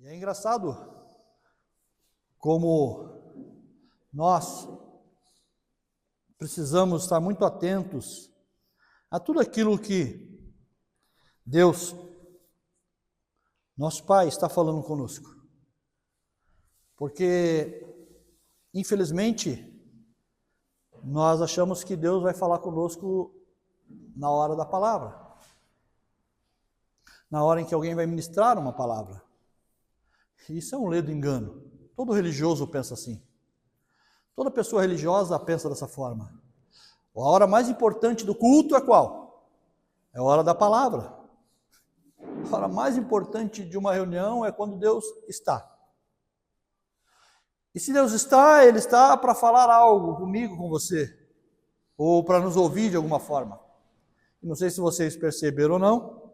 E é engraçado como nós precisamos estar muito atentos a tudo aquilo que Deus, nosso Pai, está falando conosco. Porque, infelizmente, nós achamos que Deus vai falar conosco na hora da palavra, na hora em que alguém vai ministrar uma palavra. Isso é um ledo engano. Todo religioso pensa assim. Toda pessoa religiosa pensa dessa forma. A hora mais importante do culto é qual? É a hora da palavra. A hora mais importante de uma reunião é quando Deus está. E se Deus está, Ele está para falar algo comigo, com você, ou para nos ouvir de alguma forma. Não sei se vocês perceberam ou não,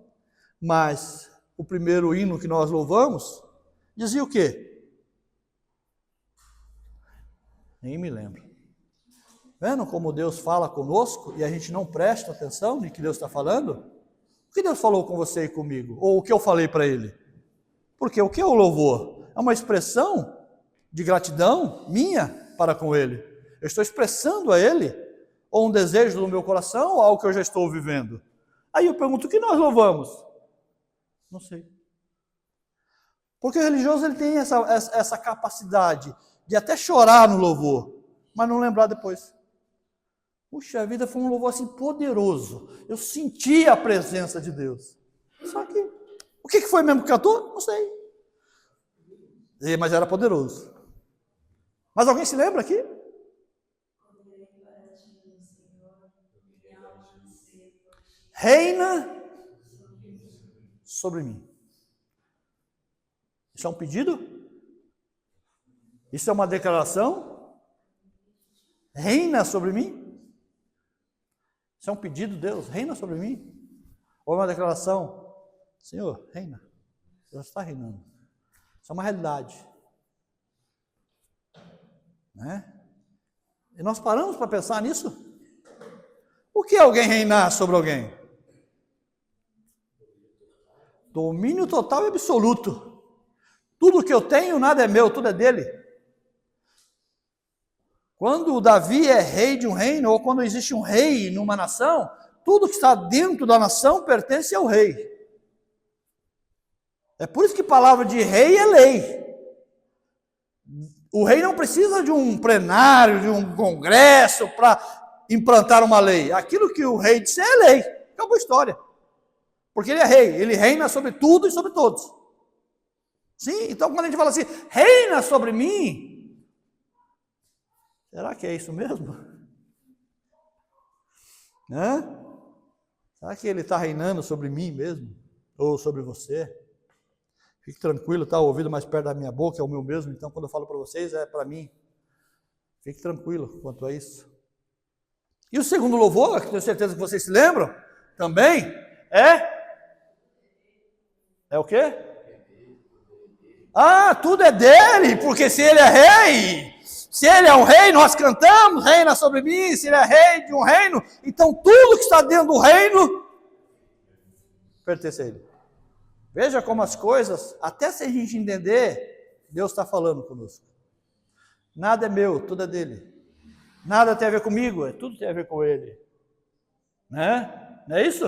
mas o primeiro hino que nós louvamos dizia o quê? Nem me lembro. Vendo como Deus fala conosco e a gente não presta atenção no que Deus está falando? O que Deus falou com você e comigo? Ou o que eu falei para Ele? Porque o que é o louvor? É uma expressão de gratidão minha para com Ele. Eu estou expressando a Ele ou um desejo do meu coração ou algo que eu já estou vivendo. Aí eu pergunto, o que nós louvamos? Não sei. Porque o religioso ele tem essa capacidade de até chorar no louvor, mas não lembrar depois. Puxa, a vida foi um louvor assim poderoso. Eu senti a presença de Deus. Só que, o que foi mesmo que cantou? Não sei. Mas era poderoso. Mas alguém se lembra aqui? Reina sobre mim. Isso é um pedido? Isso é uma declaração? Reina sobre mim? Isso é um pedido, Deus, reina sobre mim? Ou é uma declaração? Senhor, reina. Deus está reinando. Isso é uma realidade. Né? E nós paramos para pensar nisso? O que é alguém reinar sobre alguém? Domínio total e absoluto. Tudo que eu tenho, nada é meu, tudo é dele. Quando Davi é rei de um reino, ou quando existe um rei numa nação, tudo que está dentro da nação pertence ao rei. É por isso que a palavra de rei é lei. O rei não precisa de um plenário, de um congresso para implantar uma lei. Aquilo que o rei disser é lei. Acabou a história. Porque ele é rei, ele reina sobre tudo e sobre todos. Sim, então quando a gente fala assim, reina sobre mim, será que é isso mesmo? Será que ele está reinando sobre mim mesmo? Ou sobre você? Fique tranquilo, está o ouvido mais perto da minha boca, é o meu mesmo, então quando eu falo para vocês é para mim. Fique tranquilo quanto a isso. E o segundo louvor, que tenho certeza que vocês se lembram, também é o quê? Ah, tudo é dele, porque se ele é rei, se ele é um rei, nós cantamos, reina sobre mim, se ele é rei de um reino, então tudo que está dentro do reino pertence a ele. Veja como as coisas, até se a gente entender, Deus está falando conosco. Nada é meu, tudo é dele. Nada tem a ver comigo, tudo tem a ver com ele. Né? Não é isso?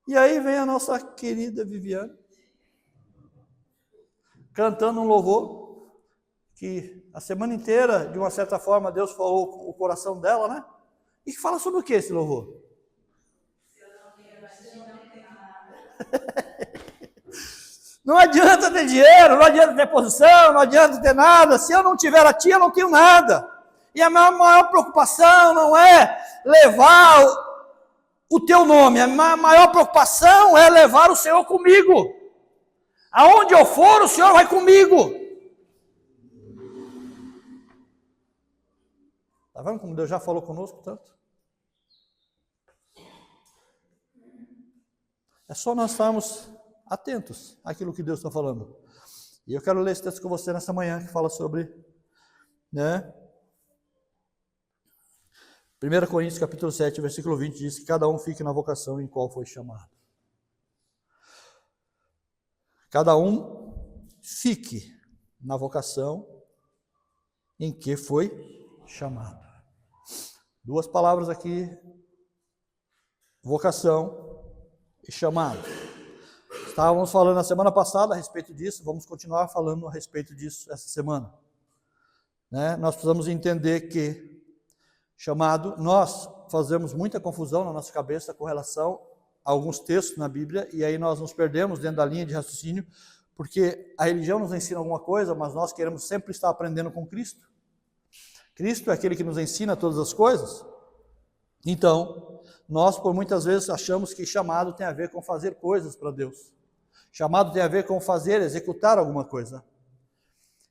E aí vem a nossa querida Viviane, cantando um louvor, que a semana inteira, de uma certa forma, Deus falou o coração dela, né? E fala sobre o que esse louvor? Não adianta ter dinheiro, não adianta ter posição, não adianta ter nada. Se eu não tiver a ti, eu não tenho nada. E a minha maior preocupação não é levar o teu nome. A minha maior preocupação é levar o Senhor comigo. Aonde eu for, o Senhor vai comigo. Está vendo como Deus já falou conosco tanto? É só nós estarmos atentos àquilo que Deus está falando. E eu quero ler esse texto com você nessa manhã, que fala sobre, 1 Coríntios capítulo 7, versículo 20, diz que cada um fique na vocação em qual foi chamado. Cada um fique na vocação em que foi chamado. Duas palavras aqui, vocação e chamado. Estávamos falando na semana passada a respeito disso, vamos continuar falando a respeito disso essa semana. Nós precisamos entender que chamado, nós fazemos muita confusão na nossa cabeça com relação a alguns textos na Bíblia, e aí nós nos perdemos dentro da linha de raciocínio, porque a religião nos ensina alguma coisa, mas nós queremos sempre estar aprendendo com Cristo. Cristo é aquele que nos ensina todas as coisas. Então, nós por muitas vezes achamos que chamado tem a ver com fazer coisas para Deus. Chamado tem a ver com fazer, executar alguma coisa.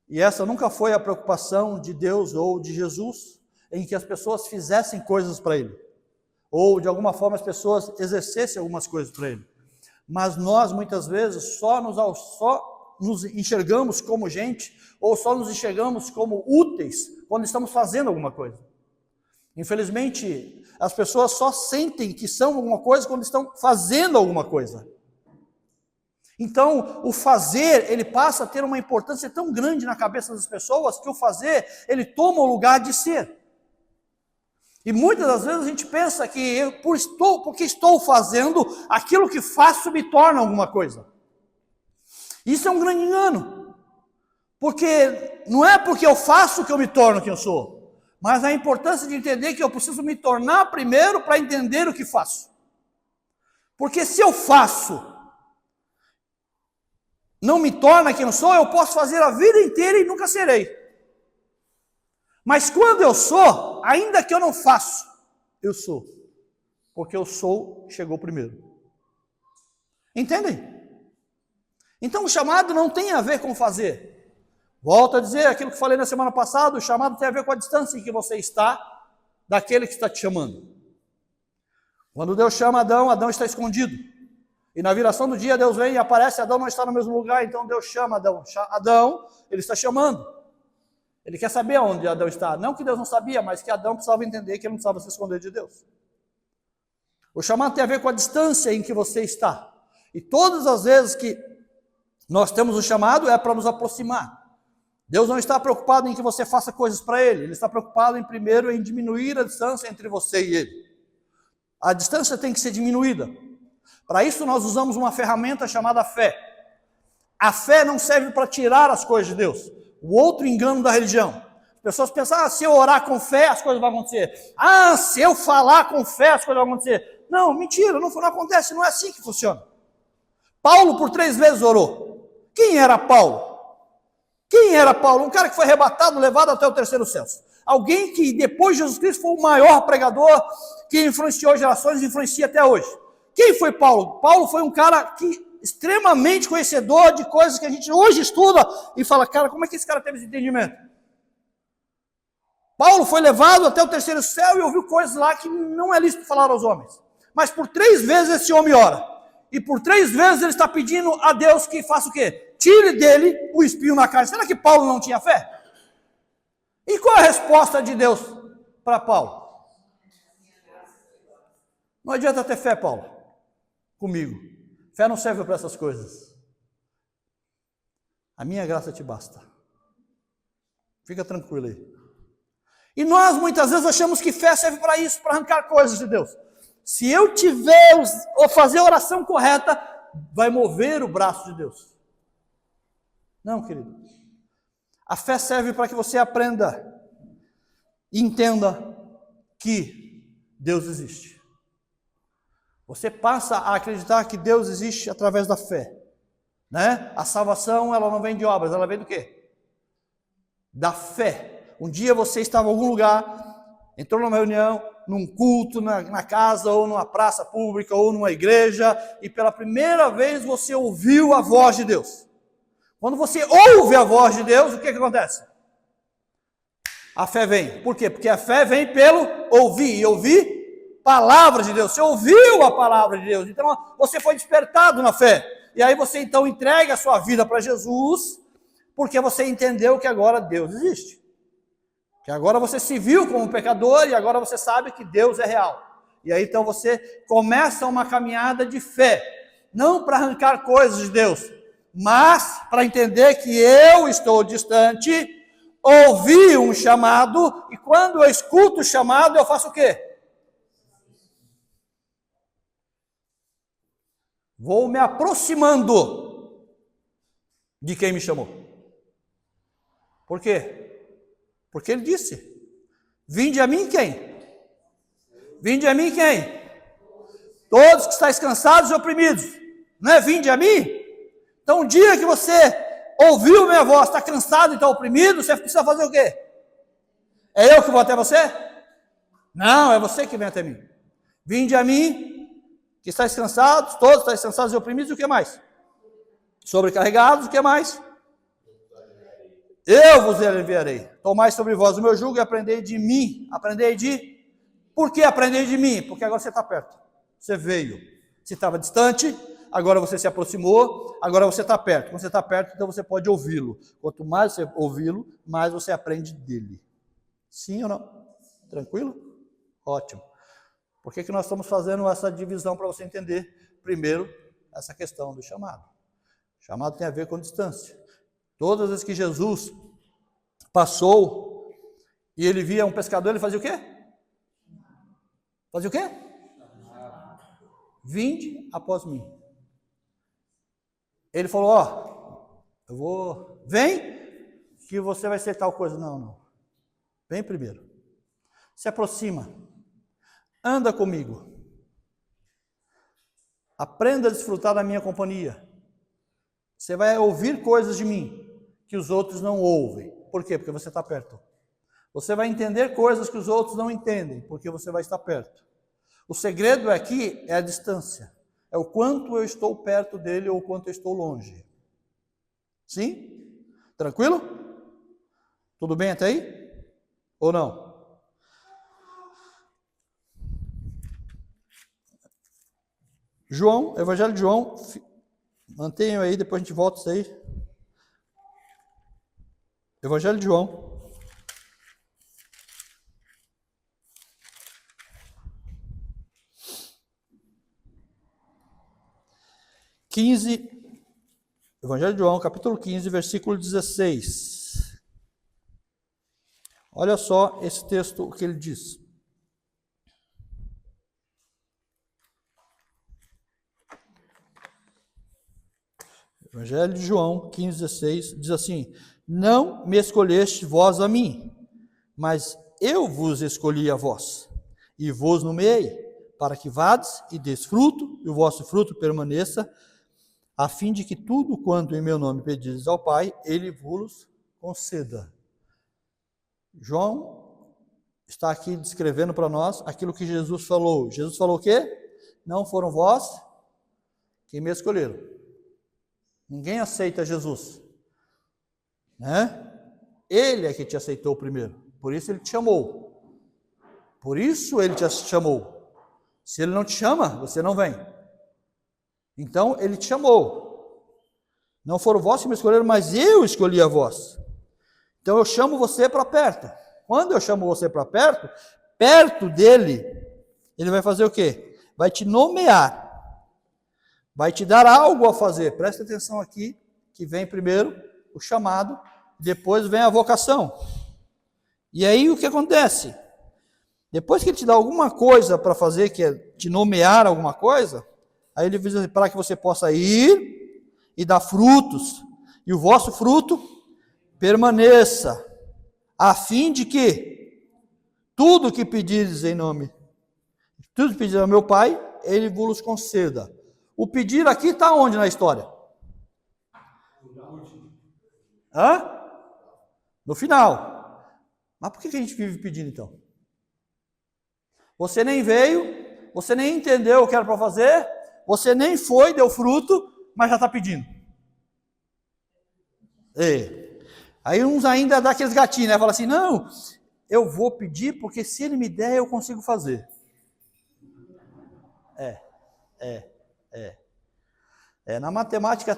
E essa nunca foi a preocupação de Deus ou de Jesus, em que as pessoas fizessem coisas para Ele. Ou de alguma forma as pessoas exercessem algumas coisas para Ele. Mas nós muitas vezes só nos enxergamos como gente, ou só nos enxergamos como úteis quando estamos fazendo alguma coisa. Infelizmente, as pessoas só sentem que são alguma coisa quando estão fazendo alguma coisa. Então, o fazer, ele passa a ter uma importância tão grande na cabeça das pessoas, que o fazer, ele toma o lugar de ser. E muitas das vezes a gente pensa que porque estou fazendo, aquilo que faço me torna alguma coisa. Isso é um grande engano. Porque não é porque eu faço que eu me torno quem eu sou, mas a importância de entender que eu preciso me tornar primeiro para entender o que faço. Porque se eu faço, não me torna quem eu sou, eu posso fazer a vida inteira e nunca serei. Mas quando eu sou, ainda que eu não faço, eu sou. Porque eu sou chegou primeiro. Entendem? Então o chamado não tem a ver com fazer. Volto a dizer aquilo que falei na semana passada, o chamado tem a ver com a distância em que você está daquele que está te chamando. Quando Deus chama Adão, Adão está escondido. E na viração do dia Deus vem e aparece, Adão não está no mesmo lugar, então Deus chama Adão. Adão, ele está chamando. Ele quer saber onde Adão está. Não que Deus não sabia, mas que Adão precisava entender que ele não precisava se esconder de Deus. O chamado tem a ver com a distância em que você está. E todas as vezes que nós temos o chamado é para nos aproximar. Deus não está preocupado em que você faça coisas para Ele. Ele está preocupado primeiro em diminuir a distância entre você e Ele. A distância tem que ser diminuída. Para isso nós usamos uma ferramenta chamada fé. A fé não serve para tirar as coisas de Deus. O outro engano da religião. As pessoas pensam, se eu orar com fé, as coisas vão acontecer. Se eu falar com fé, as coisas vão acontecer. Não, mentira, não acontece, não é assim que funciona. Paulo por 3 vezes orou. Quem era Paulo? Quem era Paulo? Um cara que foi arrebatado, levado até o 3º céu. Alguém que depois de Jesus Cristo foi o maior pregador, que influenciou gerações e influencia até hoje. Quem foi Paulo? Paulo foi um cara que extremamente conhecedor de coisas que a gente hoje estuda e fala, cara, como é que esse cara teve esse entendimento? Paulo foi levado até o 3º céu e ouviu coisas lá que não é lícito falar aos homens. Mas por 3 vezes esse homem ora. E por 3 vezes ele está pedindo a Deus que faça o quê? Tire dele o espinho na carne. Será que Paulo não tinha fé? E qual é a resposta de Deus para Paulo? Não adianta ter fé, Paulo, comigo. Fé não serve para essas coisas. A minha graça te basta. Fica tranquilo aí. E nós muitas vezes achamos que fé serve para isso, para arrancar coisas de Deus. Se eu tiver ou fazer a oração correta, vai mover o braço de Deus. Não, querido. A fé serve para que você aprenda e entenda que Deus existe. Você passa a acreditar que Deus existe através da fé. A salvação, ela não vem de obras, ela vem do quê? Da fé. Um dia você estava em algum lugar, entrou numa reunião, num culto, na casa, ou numa praça pública, ou numa igreja, e pela primeira vez você ouviu a voz de Deus. Quando você ouve a voz de Deus, o que acontece? A fé vem. Por quê? Porque a fé vem pelo ouvir. E ouvir palavra de Deus. Você ouviu a palavra de Deus. Então você foi despertado na fé. E aí você então entrega a sua vida para Jesus, porque você entendeu que agora Deus existe. Que agora você se viu como um pecador e agora você sabe que Deus é real. E aí então você começa uma caminhada de fé. Não para arrancar coisas de Deus, Mas, para entender que eu estou distante, ouvi um chamado, e quando eu escuto o chamado, eu faço o quê? Vou me aproximando de quem me chamou. Por quê? Porque ele disse: vinde a mim quem? Vinde a mim quem? Todos que estáis cansados e oprimidos. Não é vinde a mim? Então, um dia que você ouviu minha voz, está cansado e está oprimido, você precisa fazer o quê? É eu que vou até você? Não, é você que vem até mim. Vinde a mim, que estáis cansados, todos estáis cansados e oprimidos, e o que mais? Sobrecarregados, o que mais? Eu vos aliviarei. Tomai sobre vós o meu jugo e aprendei de mim. Aprendei de... Por que aprendei de mim? Porque agora você está perto. Você veio. Você estava distante, agora você se aproximou, agora você está perto. Quando você está perto, então você pode ouvi-lo. Quanto mais você ouvi-lo, mais você aprende dele. Sim ou não? Tranquilo? Ótimo. Por que nós estamos fazendo essa divisão para você entender? Primeiro, essa questão do chamado. O chamado tem a ver com distância. Todas as vezes que Jesus passou e ele via um pescador, ele fazia o quê? Fazia o quê? Vinde após mim. Ele falou, ó, eu vou, vem, que você vai ser tal coisa. Não, não. Vem primeiro. Se aproxima. Anda comigo. Aprenda a desfrutar da minha companhia. Você vai ouvir coisas de mim que os outros não ouvem. Por quê? Porque você está perto. Você vai entender coisas que os outros não entendem, porque você vai estar perto. O segredo aqui é a distância. É o quanto eu estou perto dele ou o quanto eu estou longe. Sim? Tranquilo? Tudo bem até aí? Ou não? João, Evangelho de João, mantenham aí, depois a gente volta isso aí. Evangelho de João. Evangelho de João, capítulo 15, versículo 16. Olha só esse texto, o que ele diz. Evangelho de João 15, 16, diz assim: não me escolheste vós a mim, mas eu vos escolhi a vós, e vos nomeei, para que vades e deis fruto, e o vosso fruto permaneça, a fim de que tudo quanto em meu nome pedires ao Pai, Ele vos conceda. João está aqui descrevendo para nós aquilo que Jesus falou. Jesus falou o quê? Não foram vós que me escolheram. Ninguém aceita Jesus, né? Ele é que te aceitou primeiro, por isso ele te chamou. Por isso ele te chamou. Se ele não te chama, você não vem. Então ele te chamou. Não foram vós que me escolheram, mas eu escolhi a vós. Então eu chamo você para perto. Quando eu chamo você para perto, perto dele, ele vai fazer o quê? Vai te nomear. Vai te dar algo a fazer. Presta atenção aqui, que vem primeiro o chamado, depois vem a vocação. E aí o que acontece? Depois que ele te dá alguma coisa para fazer, que é te nomear alguma coisa, aí ele diz para que você possa ir e dar frutos, e o vosso fruto permaneça, a fim de que tudo que pedires em nome, tudo que pedires ao meu Pai, Ele vos conceda. O pedir aqui está onde na história? Hã? No final. Mas por que a gente vive pedindo então? Você nem veio, você nem entendeu o que era para fazer, você nem foi, deu fruto, mas já está pedindo. Aí uns ainda dá aqueles gatinhos, né? Fala assim, não, eu vou pedir porque se ele me der eu consigo fazer. Na matemática,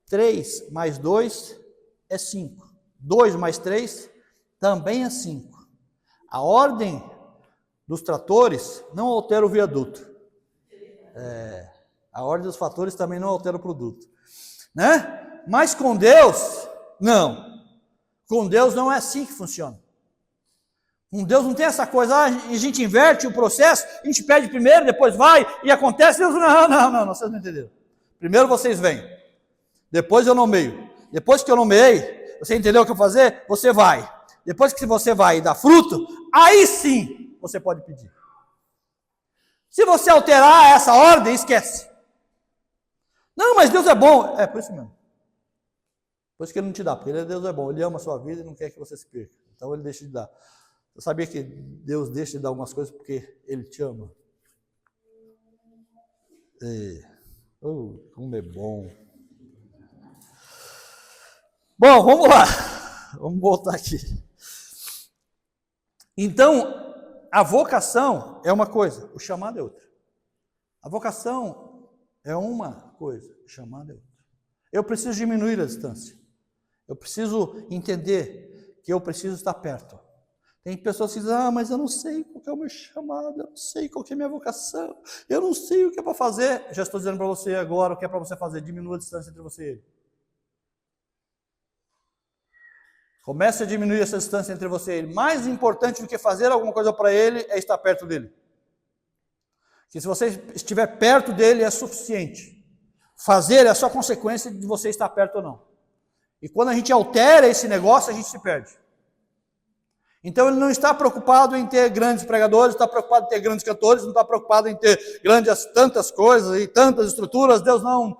3 mais 2 é 5. 2 mais 3 também é 5. A ordem dos tratores não altera o viaduto. A ordem dos fatores também não altera o produto. né? Mas com Deus, não. Com Deus não é assim que funciona. Com Deus não tem essa coisa, a gente inverte o processo, a gente pede primeiro, depois vai, e acontece, Deus, não, vocês não entenderam. Primeiro vocês vêm, depois eu nomeio. Depois que eu nomeei, você entendeu o que eu vou fazer? Você vai. Depois que você vai e dá fruto, aí sim você pode pedir. Se você alterar essa ordem, esquece. Não, mas Deus é bom. É por isso mesmo. Por isso que Ele não te dá, porque Deus é bom. Ele ama a sua vida e não quer que você se perca. Então Ele deixa de dar. Você sabia que Deus deixa de dar algumas coisas porque Ele te ama? Como é bom. Bom, vamos lá. Vamos voltar aqui. Então, a vocação é uma coisa, o chamado é outra. A vocação é uma coisa, o chamado é outra. Eu preciso diminuir a distância. Eu preciso entender que eu preciso estar perto. Tem pessoas que dizem, mas eu não sei qual é o meu chamado, eu não sei qual é a minha vocação, eu não sei o que é para fazer. Já estou dizendo para você agora o que é para você fazer, diminua a distância entre você e Ele. Comece a diminuir essa distância entre você e Ele. Mais importante do que fazer alguma coisa para Ele é estar perto dEle. Que se você estiver perto dEle é suficiente. Fazer é só consequência de você estar perto ou não. E quando a gente altera esse negócio, a gente se perde. Então Ele não está preocupado em ter grandes pregadores, não está preocupado em ter grandes cantores, não está preocupado em ter grandes tantas coisas e tantas estruturas. Deus não.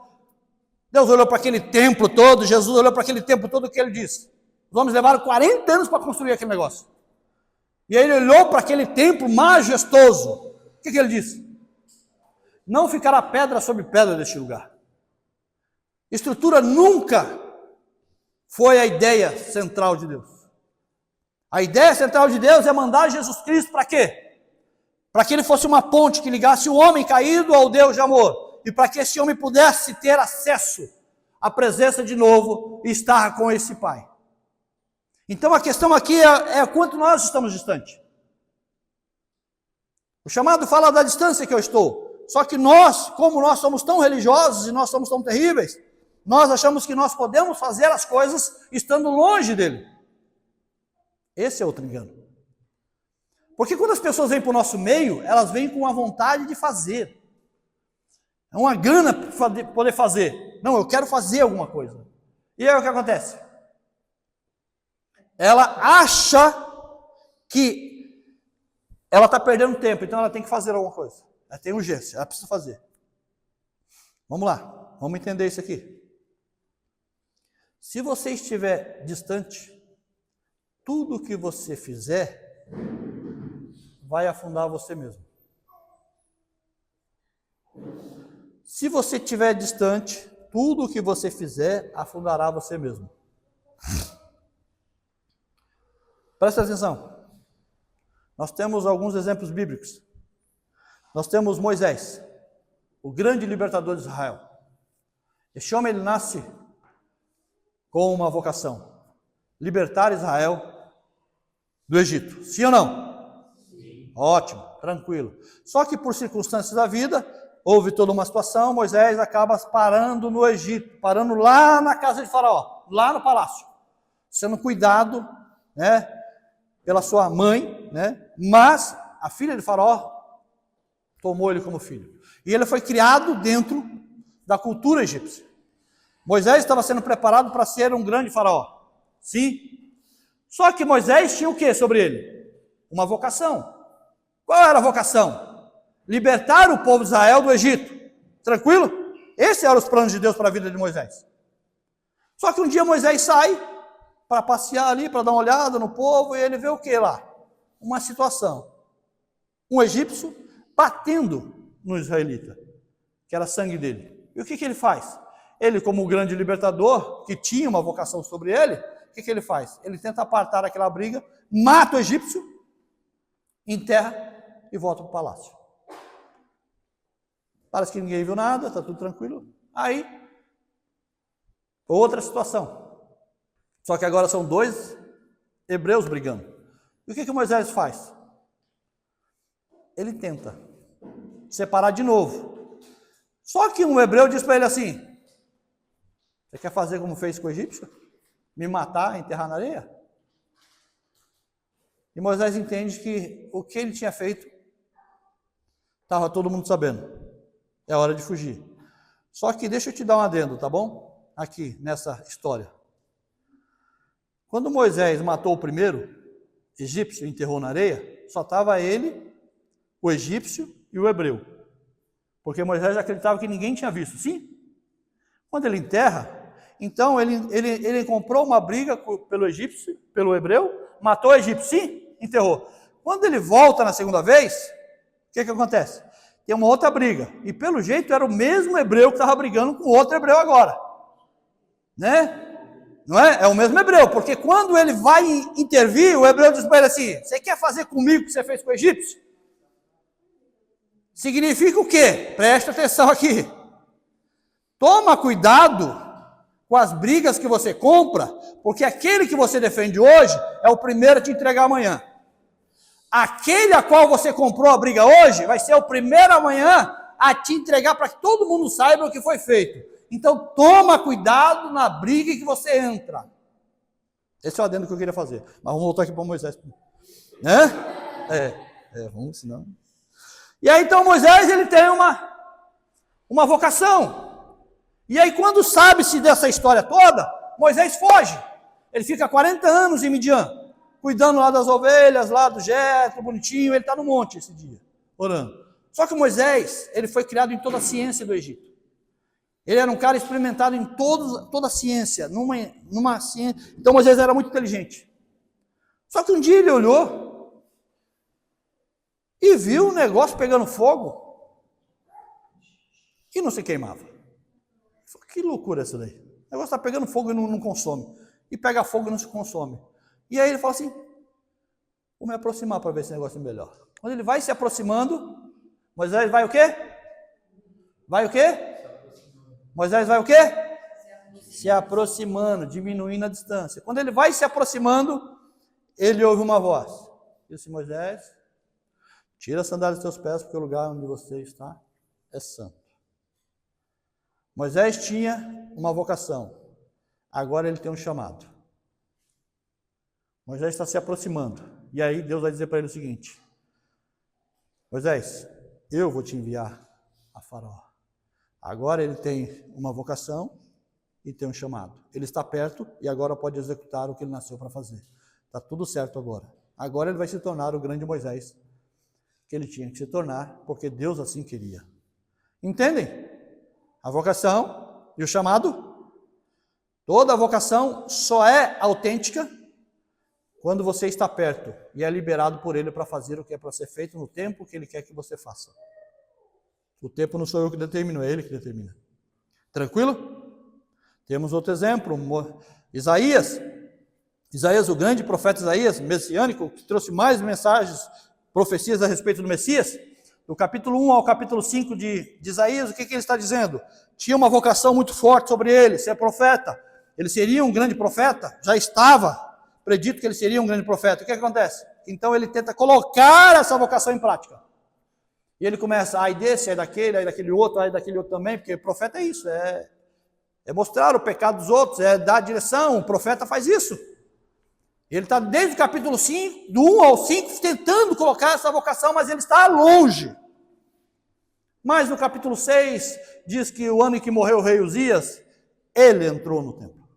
Deus olhou para aquele templo todo, Jesus olhou para aquele templo todo, o que Ele disse? Os homens levaram 40 anos para construir aquele negócio. E aí Ele olhou para aquele templo majestoso. O que Ele disse? Não ficará pedra sobre pedra deste lugar. Estrutura nunca foi a ideia central de Deus. A ideia central de Deus é mandar Jesus Cristo para quê? Para que Ele fosse uma ponte que ligasse o homem caído ao Deus de amor. E para que esse homem pudesse ter acesso à presença de novo e estar com esse Pai. Então a questão aqui é quanto nós estamos distantes. O chamado fala da distância que eu estou. Só que nós, como nós somos tão religiosos e nós somos tão terríveis, nós achamos que nós podemos fazer as coisas estando longe dele. Esse é outro engano. Porque quando as pessoas vêm para o nosso meio, elas vêm com a vontade de fazer. É uma gana para poder fazer. Não, eu quero fazer alguma coisa. E aí o que acontece? Ela acha que ela está perdendo tempo, então ela tem que fazer alguma coisa. Ela tem urgência, ela precisa fazer. Vamos lá, vamos entender isso aqui. Se você estiver distante, tudo que você fizer vai afundar você mesmo. Se você estiver distante, tudo que você fizer afundará você mesmo. Presta atenção. Nós temos alguns exemplos bíblicos. Nós temos Moisés, o grande libertador de Israel. Este homem, ele nasce com uma vocação: libertar Israel do Egito. Sim ou não? Sim. Ótimo, tranquilo. Só que por circunstâncias da vida, houve toda uma situação, Moisés acaba parando no Egito, parando lá na casa de Faraó, lá no palácio, sendo cuidado, né, pela sua mãe, né, mas a filha de Faraó tomou ele como filho. E ele foi criado dentro da cultura egípcia. Moisés estava sendo preparado para ser um grande faraó. Sim. Só que Moisés tinha o que sobre ele? Uma vocação. Qual era a vocação? Libertar o povo de Israel do Egito. Tranquilo? Esses eram os planos de Deus para a vida de Moisés. Só que um dia Moisés sai para passear ali, para dar uma olhada no povo, e ele vê o que lá? Uma situação. Um egípcio batendo no israelita, que era sangue dele. E o que ele faz? Ele, como o grande libertador, que tinha uma vocação sobre ele, o que ele faz? Ele tenta apartar aquela briga, mata o egípcio, enterra e volta para o palácio. Parece que ninguém viu nada, está tudo tranquilo. Aí, outra situação. Só que agora são dois hebreus brigando. E o que Moisés faz? Ele tenta separar de novo. Só que um hebreu diz para ele assim: Você quer fazer como fez com o egípcio? Me matar, enterrar na areia? E Moisés entende que o que ele tinha feito, estava todo mundo sabendo. É hora de fugir. Só que deixa eu te dar um adendo, tá bom? Aqui, nessa história. Quando Moisés matou o primeiro egípcio e enterrou na areia, só estava ele, o egípcio e o hebreu. Porque Moisés acreditava que ninguém tinha visto, sim? Quando ele enterra, então ele comprou uma briga pelo egípcio, pelo hebreu, matou o egípcio, sim? Enterrou. Quando ele volta na segunda vez, o que acontece? Tem uma outra briga. E pelo jeito era o mesmo hebreu que estava brigando com outro hebreu agora. Né? Não é? É o mesmo hebreu, porque quando ele vai intervir, o hebreu diz para ele assim: você quer fazer comigo o que você fez com o egípcio? Significa o quê? Presta atenção aqui. Toma cuidado com as brigas que você compra, porque aquele que você defende hoje é o primeiro a te entregar amanhã. Aquele a qual você comprou a briga hoje vai ser o primeiro amanhã a te entregar para que todo mundo saiba o que foi feito. Então toma cuidado na briga que você entra. Esse é o adendo que eu queria fazer. Mas vamos voltar aqui para Moisés. Né? Vamos, senão. E aí então Moisés ele tem uma vocação. E aí quando sabe-se dessa história toda, Moisés foge. Ele fica 40 anos em Midian, cuidando lá das ovelhas, lá do Jetro, bonitinho. Ele está no monte esse dia, orando. Só que Moisés, ele foi criado em toda a ciência do Egito. Ele era um cara experimentado em toda a ciência, numa ciência. Então Moisés era muito inteligente. Só que um dia ele olhou e viu o negócio pegando fogo e não se queimava. Falei, que loucura essa daí. O negócio está pegando fogo e não consome. E pega fogo e não se consome. E aí ele fala assim, vou me aproximar para ver esse negócio melhor. Quando ele vai se aproximando, Moisés vai o quê? Vai o quê? Moisés vai o quê? Se aproximando, diminuindo a distância. Quando ele vai se aproximando, ele ouve uma voz. Disse Moisés, tira a sandália dos teus pés, porque o lugar onde você está é santo. Moisés tinha uma vocação, agora ele tem um chamado. Moisés está se aproximando, e aí Deus vai dizer para ele o seguinte: Moisés, eu vou te enviar a Faraó. Agora ele tem uma vocação e tem um chamado. Ele está perto e agora pode executar o que ele nasceu para fazer. Está tudo certo agora. Agora ele vai se tornar o grande Moisés que ele tinha que se tornar, porque Deus assim queria. Entendem? A vocação e o chamado. Toda vocação só é autêntica quando você está perto e é liberado por ele para fazer o que é para ser feito no tempo que ele quer que você faça. O tempo não sou eu que determino, é ele que determina. Tranquilo? Temos outro exemplo, Isaías. Isaías, o grande profeta Isaías, messiânico, que trouxe mais mensagens, profecias a respeito do Messias. Do capítulo 1 ao capítulo 5 de Isaías, o que ele está dizendo? Tinha uma vocação muito forte sobre ele, ser profeta. Ele seria um grande profeta, já estava predito que ele seria um grande profeta. O que acontece? Então ele tenta colocar essa vocação em prática. E ele começa, ai desse, ai daquele outro também, porque profeta é isso, é mostrar o pecado dos outros, é dar direção, o profeta faz isso. Ele está desde o capítulo 5, do 1 ao 5, tentando colocar essa vocação, mas ele está longe. Mas no capítulo 6, diz que o ano em que morreu o rei Uzias, ele entrou no templo.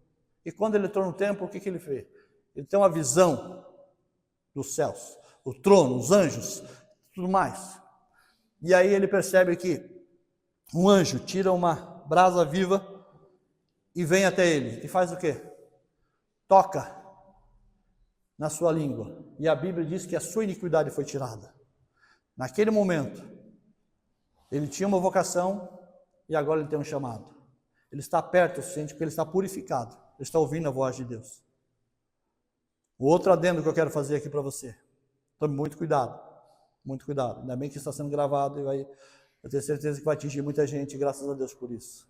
E quando ele entrou no templo, o que ele fez? Ele tem uma visão dos céus, o trono, os anjos, tudo mais. E aí ele percebe que um anjo tira uma brasa viva e vem até ele. E faz o quê? Toca na sua língua. E a Bíblia diz que a sua iniquidade foi tirada. Naquele momento, ele tinha uma vocação e agora ele tem um chamado. Ele está perto o suficiente porque ele está purificado. Ele está ouvindo a voz de Deus. O outro adendo que eu quero fazer aqui para você. Tome muito cuidado. Muito cuidado. Ainda bem que está sendo gravado e eu tenho certeza que vai atingir muita gente, graças a Deus por isso.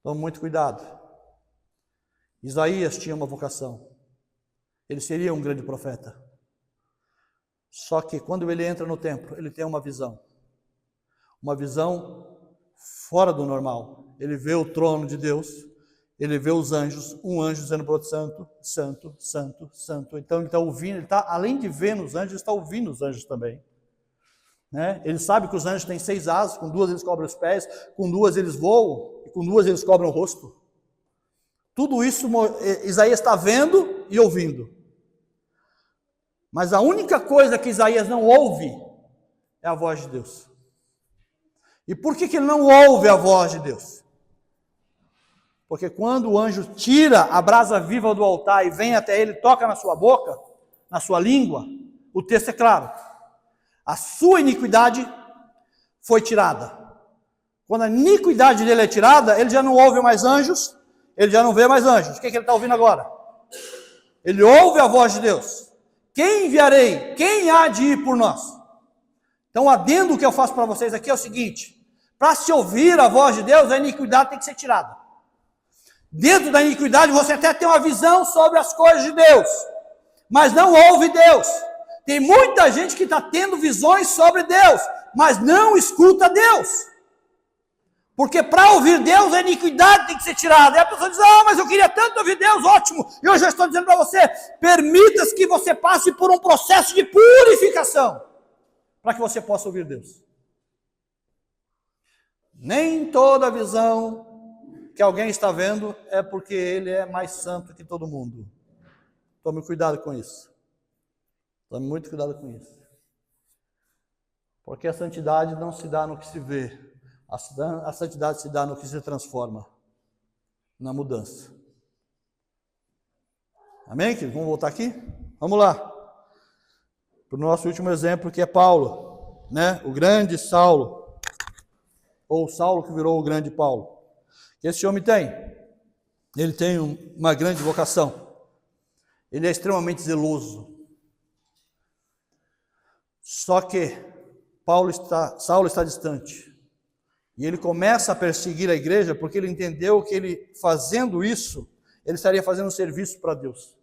Tome muito cuidado. Isaías tinha uma vocação. Ele seria um grande profeta. Só que quando ele entra no templo, ele tem uma visão. Uma visão fora do normal. ele vê o trono de Deus, ele vê os anjos, um anjo dizendo para o outro: santo, santo, santo, santo. Então ele está ouvindo, ele está, além de ver nos anjos, ele está ouvindo os anjos também. Né? Ele sabe que os anjos têm 6 asas, com 2 eles cobrem os pés, com 2 eles voam, e com 2 eles cobrem o rosto. Tudo isso Isaías está vendo e ouvindo. Mas a única coisa que Isaías não ouve é a voz de Deus. E por que ele não ouve a voz de Deus? Porque quando o anjo tira a brasa viva do altar e vem até ele, toca na sua boca, na sua língua, o texto é claro: a sua iniquidade foi tirada. Quando a iniquidade dele é tirada, ele já não ouve mais anjos, ele já não vê mais anjos. O que ele está ouvindo agora? Ele ouve a voz de Deus. Quem enviarei? Quem há de ir por nós? Então o adendo que eu faço para vocês aqui é o seguinte: para se ouvir a voz de Deus, a iniquidade tem que ser tirada. Dentro da iniquidade você até tem uma visão sobre as coisas de Deus, mas não ouve Deus. Tem muita gente que está tendo visões sobre Deus, mas não escuta Deus. Porque para ouvir Deus, a iniquidade tem que ser tirada. E a pessoa diz: mas eu queria tanto ouvir Deus, ótimo. E eu já estou dizendo para você: permita-se que você passe por um processo de purificação, para que você possa ouvir Deus. Nem toda visão que alguém está vendo é porque ele é mais santo que todo mundo. Tome cuidado com isso. Tome muito cuidado com isso. Porque a santidade não se dá no que se vê. A santidade se dá no que se transforma. Na mudança. Amém, querido? Vamos voltar aqui? Vamos lá. Para o nosso último exemplo, que é Paulo. Né? O grande Saulo. Ou Saulo que virou o grande Paulo. Que esse homem tem? Ele tem uma grande vocação. Ele é extremamente zeloso. Só que Saulo está distante. E ele começa a perseguir a igreja porque ele entendeu que ele, fazendo isso, ele estaria fazendo um serviço para Deus.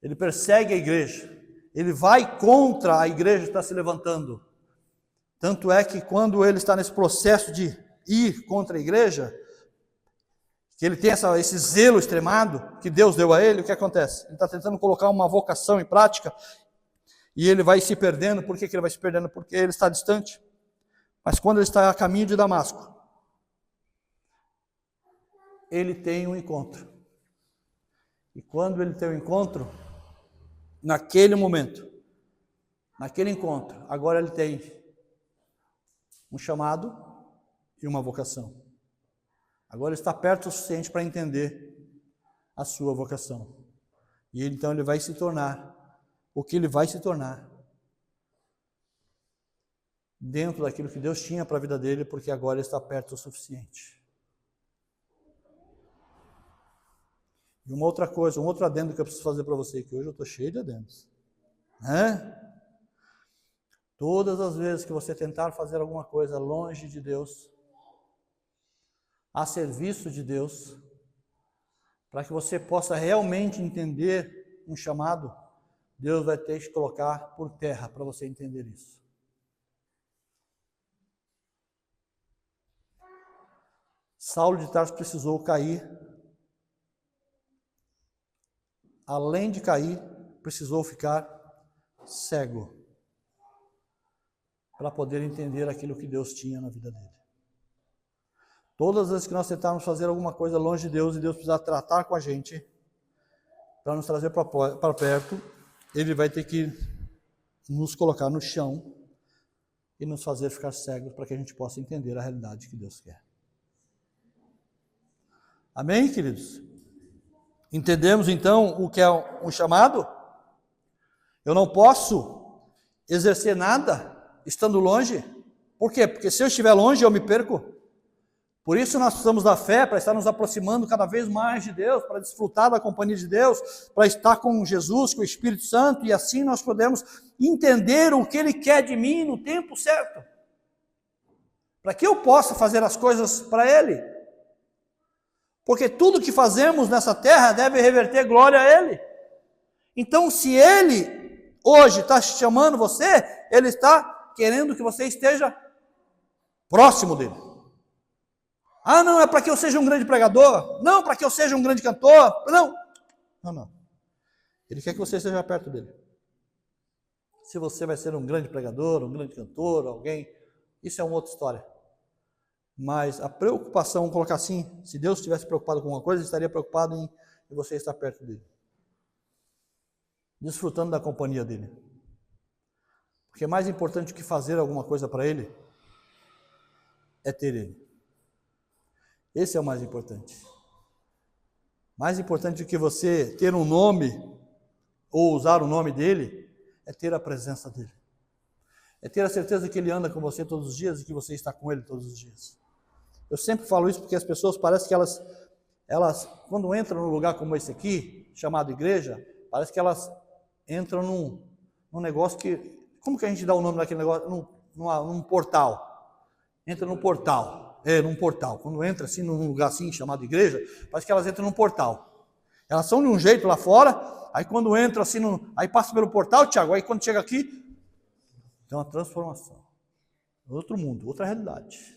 Ele persegue a igreja. Ele vai contra a igreja que está se levantando. Tanto é que quando ele está nesse processo de ir contra a igreja, que ele tem esse zelo extremado que Deus deu a ele, o que acontece? Ele está tentando colocar uma vocação em prática e ele vai se perdendo. Por que ele vai se perdendo? Porque ele está distante. Mas quando ele está a caminho de Damasco, ele tem um encontro. E quando ele tem um encontro, naquele momento, naquele encontro, agora ele tem um chamado e uma vocação. Agora ele está perto o suficiente para entender a sua vocação. E então ele vai se tornar o que ele vai se tornar dentro daquilo que Deus tinha para a vida dele, porque agora ele está perto o suficiente. E uma outra coisa, um outro adendo que eu preciso fazer para você, que hoje eu estou cheio de adendos. Todas as vezes que você tentar fazer alguma coisa longe de Deus, a serviço de Deus, para que você possa realmente entender um chamado, Deus vai ter que colocar por terra para você entender isso. Saulo de Tarso precisou cair. Além de cair, precisou ficar cego para poder entender aquilo que Deus tinha na vida dele. Todas as vezes que nós tentarmos fazer alguma coisa longe de Deus e Deus precisar tratar com a gente para nos trazer para perto, Ele vai ter que nos colocar no chão e nos fazer ficar cegos para que a gente possa entender a realidade que Deus quer. Amém, queridos? Entendemos então o que é um chamado? Eu não posso exercer nada estando longe. Por quê? Porque se eu estiver longe eu me perco. Por isso nós precisamos da fé para estar nos aproximando cada vez mais de Deus, para desfrutar da companhia de Deus, para estar com Jesus, com o Espírito Santo, e assim nós podemos entender o que Ele quer de mim no tempo certo, para que eu possa fazer as coisas para Ele. Porque tudo que fazemos nessa terra deve reverter glória a Ele. Então, se Ele hoje está chamando você, Ele está querendo que você esteja próximo dEle. Ah, não, é para que eu seja um grande pregador? Não, para que eu seja um grande cantor? Não. Não. Ele quer que você esteja perto dele. Se você vai ser um grande pregador, um grande cantor, alguém, isso é uma outra história. Mas a preocupação, vamos colocar assim, se Deus estivesse preocupado com alguma coisa, ele estaria preocupado em você estar perto dele. Desfrutando da companhia dele. Porque mais importante do que fazer alguma coisa para ele, é ter ele. Esse é o mais importante. Mais importante do que você ter um nome, ou usar o nome dele, é ter a presença dele. É ter a certeza que ele anda com você todos os dias e que você está com ele todos os dias. Eu sempre falo isso porque as pessoas parecem que elas quando entram num lugar como esse aqui, chamado igreja, parece que elas entram num negócio que... Como que a gente dá o nome daquele negócio? Num portal. Entra num portal. Num portal. Quando entra assim num lugar assim, chamado igreja, parece que elas entram num portal. Elas são de um jeito lá fora, aí quando entra assim, aí passa pelo portal, Tiago, aí quando chega aqui, tem uma transformação. Outro mundo, outra realidade.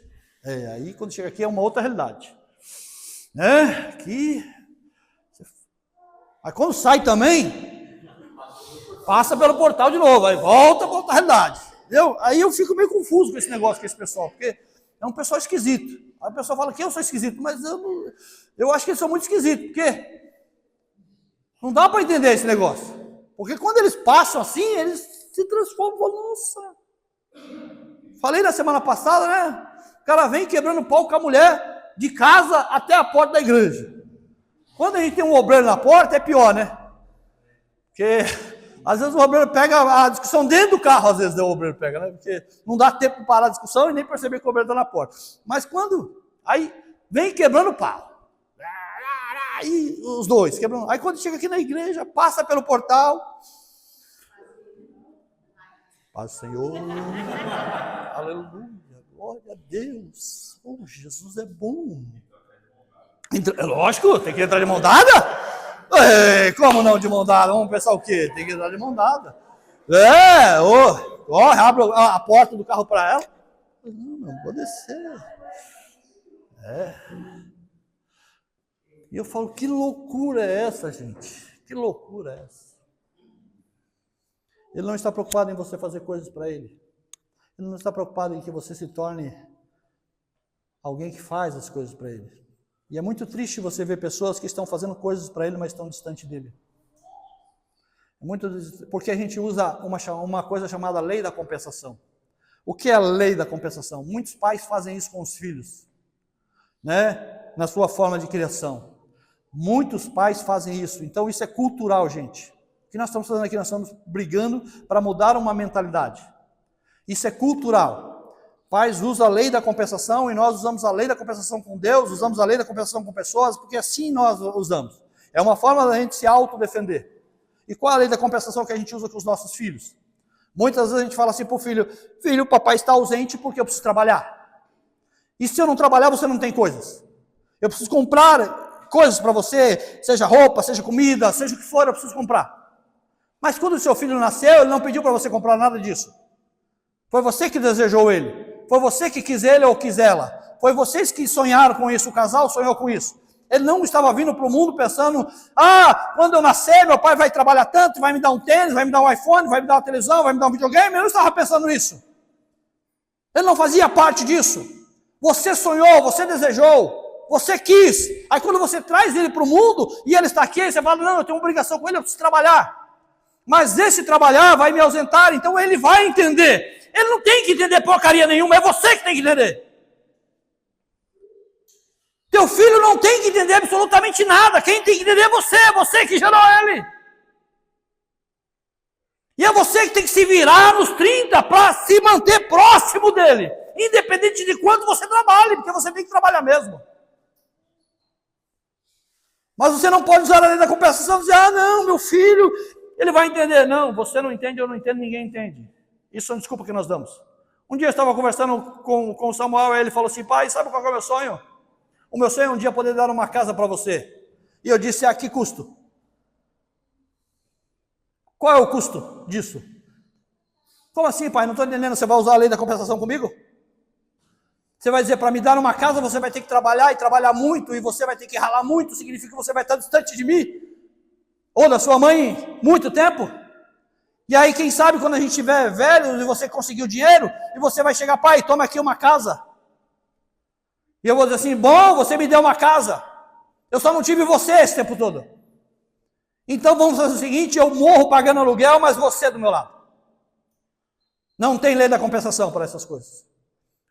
Aí quando chega aqui é uma outra realidade. Aí quando sai também, passa pelo portal de novo, aí volta para outra realidade. Entendeu? Aí eu fico meio confuso com esse negócio, com esse pessoal, porque é um pessoal esquisito. Aí o pessoal fala que eu sou esquisito, mas eu acho que eles são muito esquisitos, porque não dá para entender esse negócio. Porque quando eles passam assim, eles se transformam. Nossa! Falei na semana passada, né? O cara vem quebrando pau com a mulher de casa até a porta da igreja. Quando a gente tem um obreiro na porta, é pior, né? Porque às vezes o obreiro pega a discussão dentro do carro, às vezes o obreiro pega, né? Porque não dá tempo para parar a discussão e nem perceber que o obreiro está na porta. Mas quando, aí vem quebrando pau. Aí os dois quebrando. Aí quando chega aqui na igreja, passa pelo portal. Paz do Senhor. Aleluia. Glória a Deus. Oh, Jesus é bom. Lógico, tem que entrar de mão dada. Como não de mão dada? Vamos pensar o quê? Tem que entrar de mão dada. Abre a porta do carro para ela. Não vou descer. E eu falo, que loucura é essa, gente? Que loucura é essa? Ele não está preocupado em você fazer coisas para ele. Ele não está preocupado em que você se torne alguém que faz as coisas para ele. E é muito triste você ver pessoas que estão fazendo coisas para ele, mas estão distante dele. Porque a gente usa uma coisa chamada lei da compensação. O que é a lei da compensação? Muitos pais fazem isso com os filhos, né? Na sua forma de criação. Muitos pais fazem isso. Então isso é cultural, gente. O que nós estamos fazendo aqui? Nós estamos brigando para mudar uma mentalidade. Isso é cultural. Pais usam a lei da compensação e nós usamos a lei da compensação com Deus, usamos a lei da compensação com pessoas, porque assim nós usamos. É uma forma da gente se autodefender. E qual é a lei da compensação que a gente usa com os nossos filhos? Muitas vezes a gente fala assim para o filho, filho, o papai está ausente porque eu preciso trabalhar. E se eu não trabalhar, você não tem coisas. Eu preciso comprar coisas para você, seja roupa, seja comida, seja o que for, eu preciso comprar. Mas quando o seu filho nasceu, ele não pediu para você comprar nada disso. Foi você que desejou ele. Foi você que quis ele ou quis ela. Foi vocês que sonharam com isso, o casal sonhou com isso. Ele não estava vindo para o mundo pensando, quando eu nascer, meu pai vai trabalhar tanto, vai me dar um tênis, vai me dar um iPhone, vai me dar uma televisão, vai me dar um videogame. Ele não estava pensando nisso. Ele não fazia parte disso. Você sonhou, você desejou, você quis. Aí quando você traz ele para o mundo e ele está aqui, você fala, não, eu tenho uma obrigação com ele, eu preciso trabalhar. Mas esse trabalhar vai me ausentar, então ele vai entender. Ele não tem que entender porcaria nenhuma, é você que tem que entender. Teu filho não tem que entender absolutamente nada, quem tem que entender é você que gerou ele. E é você que tem que se virar nos 30 para se manter próximo dele, independente de quanto você trabalhe, porque você tem que trabalhar mesmo. Mas você não pode usar a lei da compensação e dizer, não, meu filho, ele vai entender. Não, você não entende, eu não entendo, ninguém entende. Isso é uma desculpa que nós damos. Um dia eu estava conversando com o Samuel e ele falou assim, pai, sabe qual é o meu sonho? O meu sonho é um dia poder dar uma casa para você. E eu disse, a que custo? Qual é o custo disso? Como assim, pai? Não estou entendendo, você vai usar a lei da compensação comigo? Você vai dizer, para me dar uma casa, você vai ter que trabalhar e trabalhar muito, e você vai ter que ralar muito, significa que você vai estar distante de mim, ou da sua mãe, muito tempo. E aí, quem sabe, quando a gente estiver velho, e você conseguir o dinheiro, e você vai chegar, pai, toma aqui uma casa. E eu vou dizer assim, bom, você me deu uma casa, eu só não tive você esse tempo todo. Então vamos fazer o seguinte, eu morro pagando aluguel, mas você é do meu lado. Não tem lei da compensação para essas coisas.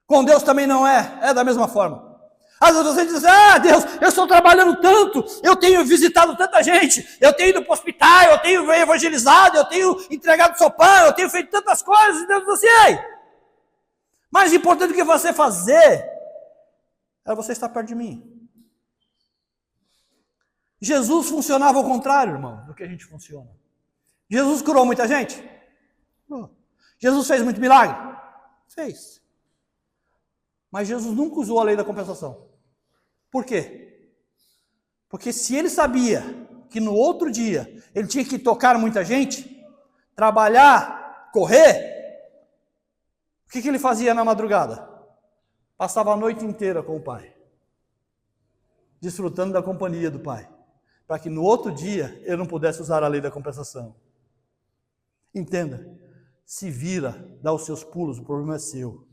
Com Deus também não é da mesma forma. Às vezes você diz, Deus, eu estou trabalhando tanto, eu tenho visitado tanta gente, eu tenho ido para o hospital, eu tenho evangelizado, eu tenho entregado sopão, eu tenho feito tantas coisas, e Deus diz assim, ei, mais importante do que você fazer, é você estar perto de mim. Jesus funcionava ao contrário, irmão, do que a gente funciona. Jesus curou muita gente? Não. Jesus fez muito milagre? Fez. Mas Jesus nunca usou a lei da compensação. Por quê? Porque se ele sabia que no outro dia ele tinha que tocar muita gente, trabalhar, correr, o que ele fazia na madrugada? Passava a noite inteira com o Pai, desfrutando da companhia do Pai, para que no outro dia ele não pudesse usar a lei da compensação. Entenda, se vira, dá os seus pulos, o problema é seu.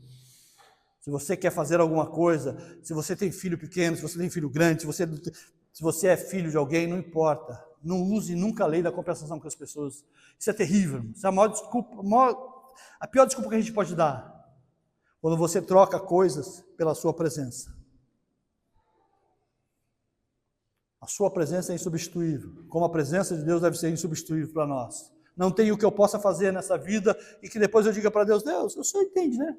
Se você quer fazer alguma coisa, se você tem filho pequeno, se você tem filho grande, se você é filho de alguém, não importa. Não use nunca a lei da compensação com as pessoas. Isso é terrível. Isso é a pior desculpa que a gente pode dar. Quando você troca coisas pela sua presença. A sua presença é insubstituível. Como a presença de Deus deve ser insubstituível para nós. Não tem o que eu possa fazer nessa vida e que depois eu diga para Deus, Deus, o Senhor entende, né?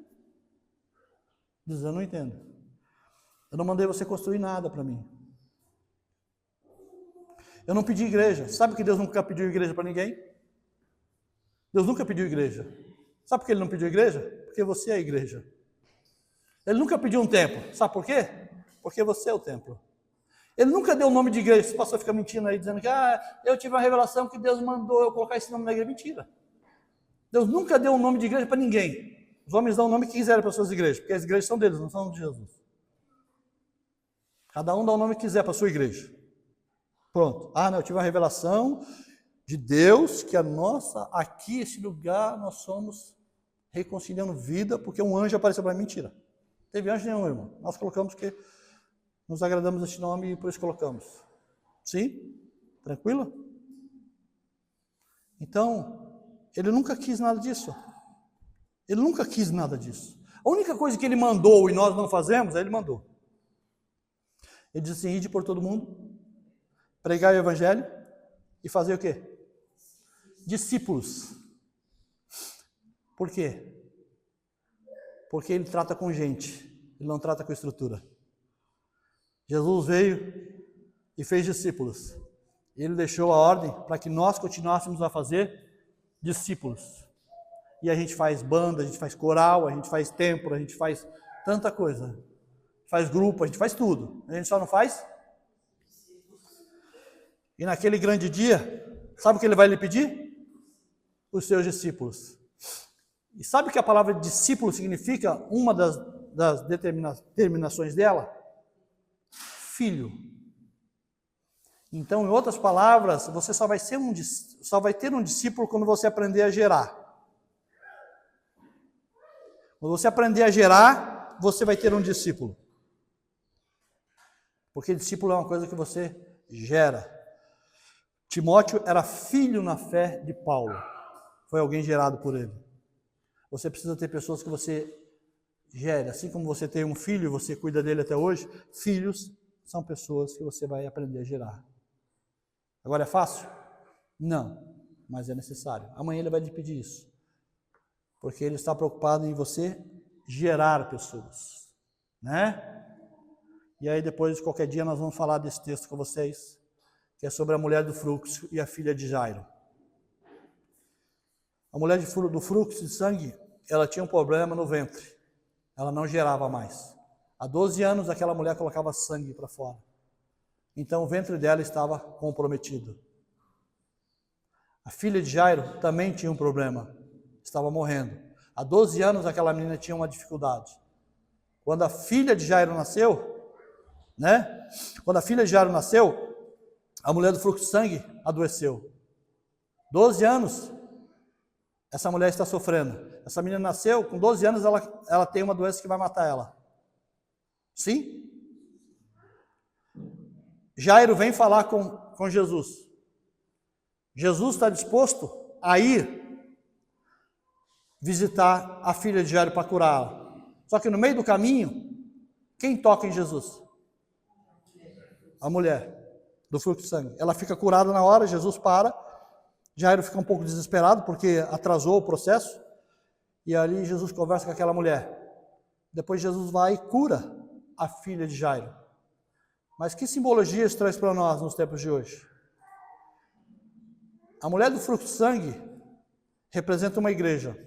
Diz, eu não entendo. Eu não mandei você construir nada para mim. Eu não pedi igreja. Sabe que Deus nunca pediu igreja para ninguém? Deus nunca pediu igreja. Sabe por que Ele não pediu igreja? Porque você é a igreja. Ele nunca pediu um templo. Sabe por quê? Porque você é o templo. Ele nunca deu o nome de igreja. Esse pastor fica mentindo aí, dizendo que eu tive uma revelação que Deus mandou eu colocar esse nome na igreja. Mentira. Deus nunca deu um nome de igreja para ninguém. Os homens dão o nome que quiserem para as suas igrejas, porque as igrejas são deles, não são de Jesus. Cada um dá o nome que quiser para a sua igreja. Pronto. Eu tive uma revelação de Deus, que aqui, esse lugar, nós somos reconciliando vida, porque um anjo apareceu para mim. Mentira. Não teve anjo nenhum, irmão. Nós colocamos que nos agradamos desse nome e por isso colocamos. Sim? Tranquilo? Então, ele nunca quis nada disso. Ele nunca quis nada disso. A única coisa que ele mandou e nós não fazemos, ele mandou. Ele disse assim, ide por todo mundo, pregar o evangelho e fazer o quê? Discípulos. Por quê? Porque ele trata com gente, ele não trata com estrutura. Jesus veio e fez discípulos. Ele deixou a ordem para que nós continuássemos a fazer discípulos. E a gente faz banda, a gente faz coral, a gente faz templo, a gente faz tanta coisa. Faz grupo, a gente faz tudo. A gente só não faz? E naquele grande dia, sabe o que ele vai lhe pedir? Os seus discípulos. E sabe o que a palavra discípulo significa? Uma das determinações dela? Filho. Então, em outras palavras, você só vai ter um discípulo quando você aprender a gerar. Quando você aprender a gerar, você vai ter um discípulo. Porque discípulo é uma coisa que você gera. Timóteo era filho na fé de Paulo. Foi alguém gerado por ele. Você precisa ter pessoas que você gere. Assim como você tem um filho e você cuida dele até hoje, filhos são pessoas que você vai aprender a gerar. Agora é fácil? Não, mas é necessário. Amanhã ele vai lhe pedir isso. Porque ele está preocupado em você gerar pessoas, né? E aí depois, qualquer dia, nós vamos falar desse texto com vocês, que é sobre a mulher do fluxo e a filha de Jairo. A mulher do fluxo de sangue, ela tinha um problema no ventre. Ela não gerava mais. Há 12 anos, aquela mulher colocava sangue para fora. Então, o ventre dela estava comprometido. A filha de Jairo também tinha um problema. Estava morrendo. Há 12 anos aquela menina tinha uma dificuldade. Quando a filha de Jairo nasceu, né? Quando a filha de Jairo nasceu, a mulher do fluxo de sangue adoeceu. 12 anos, essa mulher está sofrendo. Essa menina nasceu, com 12 anos ela tem uma doença que vai matar ela. Sim? Jairo vem falar com Jesus. Jesus está disposto a ir visitar a filha de Jairo para curá-la. Só que no meio do caminho, quem toca em Jesus? A mulher do fluxo de sangue. Ela fica curada na hora, Jesus para. Jairo fica um pouco desesperado porque atrasou o processo. E ali Jesus conversa com aquela mulher. Depois Jesus vai e cura a filha de Jairo. Mas que simbologia isso traz para nós nos tempos de hoje? A mulher do fluxo de sangue representa uma igreja.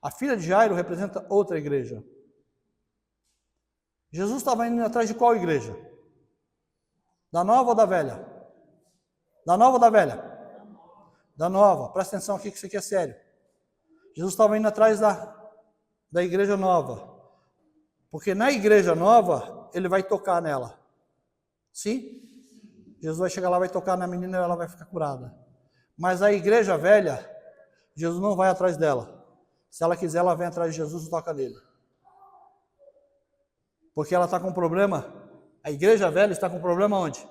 A filha de Jairo representa outra igreja. Jesus estava indo atrás de qual igreja? Da nova ou da velha? Da nova ou da velha? Da nova. Presta atenção aqui que isso aqui é sério. Jesus estava indo atrás da igreja nova. Porque na igreja nova, ele vai tocar nela. Sim? Jesus vai chegar lá, vai tocar na menina e ela vai ficar curada. Mas a igreja velha, Jesus não vai atrás dela. Se ela quiser, ela vem atrás de Jesus e toca nele. Porque ela está com problema. A igreja velha está com problema onde?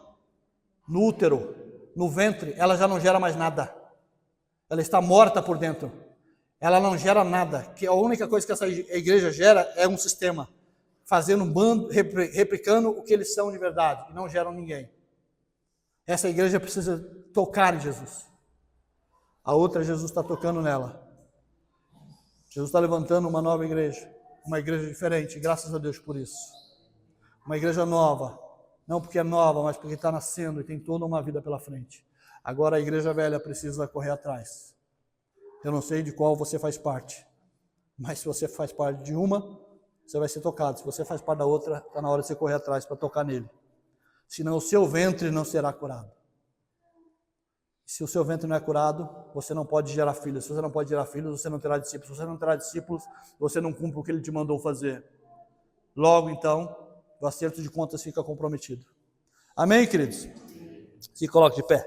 No útero, no ventre. Ela já não gera mais nada. Ela está morta por dentro. Ela não gera nada. Que a única coisa que essa igreja gera é um sistema. Fazendo um bando, replicando o que eles são de verdade. E não geram ninguém. Essa igreja precisa tocar em Jesus. A outra, Jesus está tocando nela. Jesus está levantando uma nova igreja. Uma igreja diferente. Graças a Deus por isso. Uma igreja nova. Não porque é nova, mas porque está nascendo e tem toda uma vida pela frente. Agora a igreja velha precisa correr atrás. Eu não sei de qual você faz parte. Mas se você faz parte de uma, você vai ser tocado. Se você faz parte da outra, está na hora de você correr atrás para tocar nele. Senão o seu ventre não será curado. Se o seu ventre não é curado, você não pode gerar filhos. Se você não pode gerar filhos, você não terá discípulos. Se você não terá discípulos, você não cumpre o que ele te mandou fazer. Logo, então, o acerto de contas fica comprometido. Amém, queridos? Se coloque de pé.